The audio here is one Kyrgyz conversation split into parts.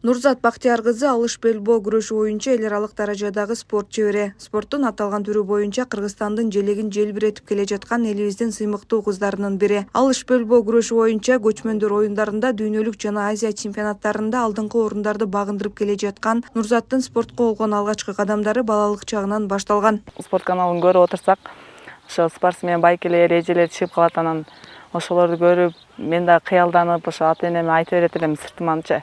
Нурзат Бактияр кызы алыш белбоо күрөшү боюнча эл аралык даражадагы спорт чебери. Спорттун аталган түрү боюнча Кыргызстандын желегин желбиретип келе жаткан элибиздин сыймыктуу кыздарынын бири. Алыш белбоо күрөшү боюнча көчмөндөр оюндарында, дүйнөлүк жана Азия чемпионаттарында алдыңкы орундарды багындырып келе жаткан Нурзаттын спортко болгон алгачкы кадамдары балалык чагынан башталган. Спорт каналын көрүп отурсак, ошо спортсмен байкелер, эжелер чыгып калат, анан ошолорду көрүп мен да кыялданып, ошо ата энеме айта берет элем сыртыманча.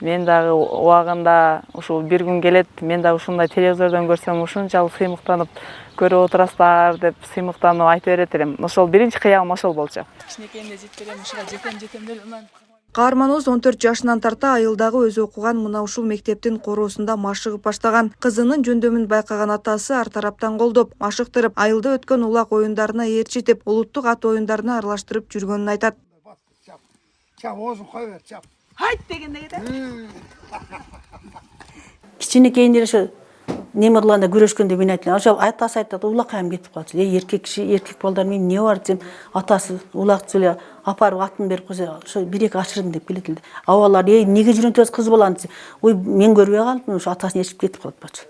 Мен дагы убагында ушул бир күн келет, мен да ушундай телевизордон көрсөм ушунчалык сыймыктанып көрүп отурасыздар деп сыймыктанып айта берет элем. Ошол биринчи кыялым ошол болчу. Кичинекейимде жетип берем, ушуга жетем деп анан Каарманыбыз 14 жашынан тарта айылдагы өзү окуган мына ушул мектептин короосунда машыгып баштаган. Кызынын жөндөмүн байкаган атасы ар тараптан колдоп, машыктырып, айылда өткөн улак оюндарына ээрчитип, улуттук ат оюндарына аралаштырып жүргөнүн айтат. Чап, оозун кое бер, чап. хайт дегенде кетет. Кичинекейинде ошо неме кылганда күрөшкөндө мен айттым. Ошо атасы айтат, улакайым кетип калчу. Эркек киши, эркек балдар менен эмне бар десем, атасы улакчы эле апарып атын берип койсо, ошо бир-эки ашырдым деп келет эле. Абалар, эмнеге жүрөтөбүз кыз баланы десе, ой, мен көрбөй калдым, ошо атасын ээрчип кетип калыпчы.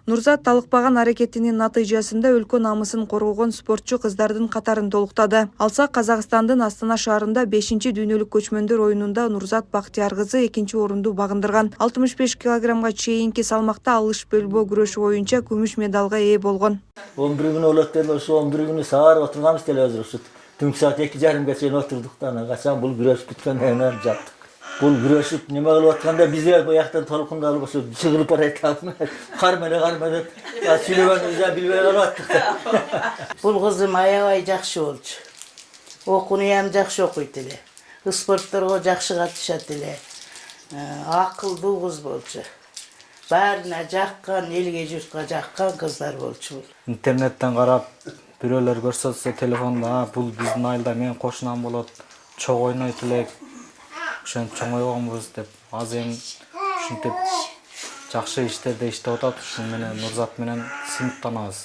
Нурзат талыкпаган аракетинин натыйжасында өлкө намысын коргогон спортчу кыздардын катарын толуктады. Алсак Казакстандын Астана шаарында 5-дүйнөлүк көчмөндөр оюнунда Нурзат Бактияр кызы 2-орунду багындырган. 65 килограммга чейинки салмакта алыш белбоо күрөшү боюнча күмүш медалга ээ болгон. 11 күнү болот деле, ошо 11 күнү саар отурганбыз телевизор ушу. Түнкү саат 2:30 чейин отурдук да, анан качан бул күрөш бүткөндөн кийин жаттык. Бул күрөшүп неме кылып атканда бизе буяктан толкундалып ошо чыгылып барат. Кар менен сүйлөгөнүбүздү билбей калып аттык. Бул кызым аябай жакшы болчу. Окууну ham жакшы окуйт эле. Спортторго жакшы катышат эле. Акылдуу кыз болчу. Баарына жаккан, элге журтка жаккан кыздар болчу бул. Интернеттен карап, бирөөлөр көрсөтсө телефонда, бул биздин айылда менин кошунам болот, чог ойнойт элек. Ошентип чоңойгонбуз деп, азыр эми ушинтип жакшы иштерде иштеп атат. Ушун менен Нурзат менен сыймыктанабыз.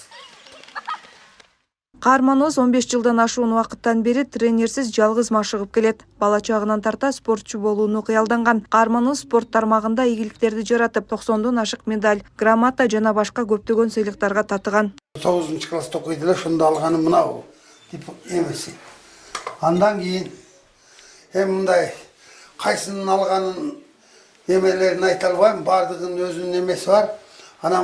Каарманыбыз 15 жылдан ашуун убакыттан бери тренерсиз жалгыз машыгып келет. Бала чагынан тарта спортчу болууну кыялданган. Каарманыбыз спорт тармагында ийгиликтерди жаратып, 90дон ашык медаль, грамота жана башка көптөгөн сыйлыктарга татыган. 9-класста окуйт эле, ошондо алганым мынау деп эмеси. Андан кийин мындай кайсынын алганын эмелерин айта албайм, бардыгынын өзүнүн эмеси бар. Ана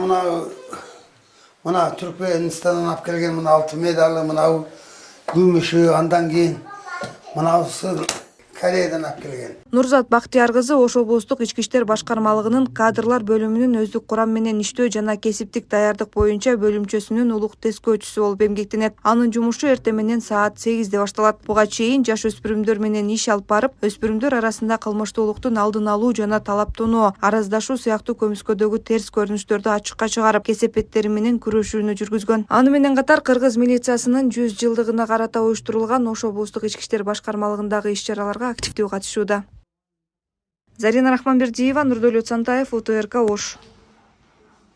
мына Түркменистандан алып келген мына алтын медалы, мынау күмүшү, андан кийин мынаусы Кореядан алып келген. Нурзат Бактияр кызы Ош облустук ички иштер башкармалыгынын кадрлар бөлүмүнүн өздүк курам менен иштөө жана кесиптик даярдык боюнча бөлүмчөсүнүн улук тескөөчүсү болуп эмгектенет. Анын жумушу эртең менен саат 8-де башталат. Буга чейин жаш өспүрүмдөр менен иш алып барып, өспүрүмдөр арасында кылмыштуулуктун алдын алуу жана талаптонуу, араздашуу сыяктуу көмүскөдөгү терс көрүнүштөрдү ачыкка чыгарып, кесепеттери менен күрөшүүнү жүргүзгөн. Аны менен катар кыргыз милициясынын 100 жылдыгына карата уюштурулган Ош облустук ички иштер башкармалыгындагы иш-чараларга активдүү катышууда. Зарина Рахманбердиева, Нурдөлөт Сантаев, УТРК Ош.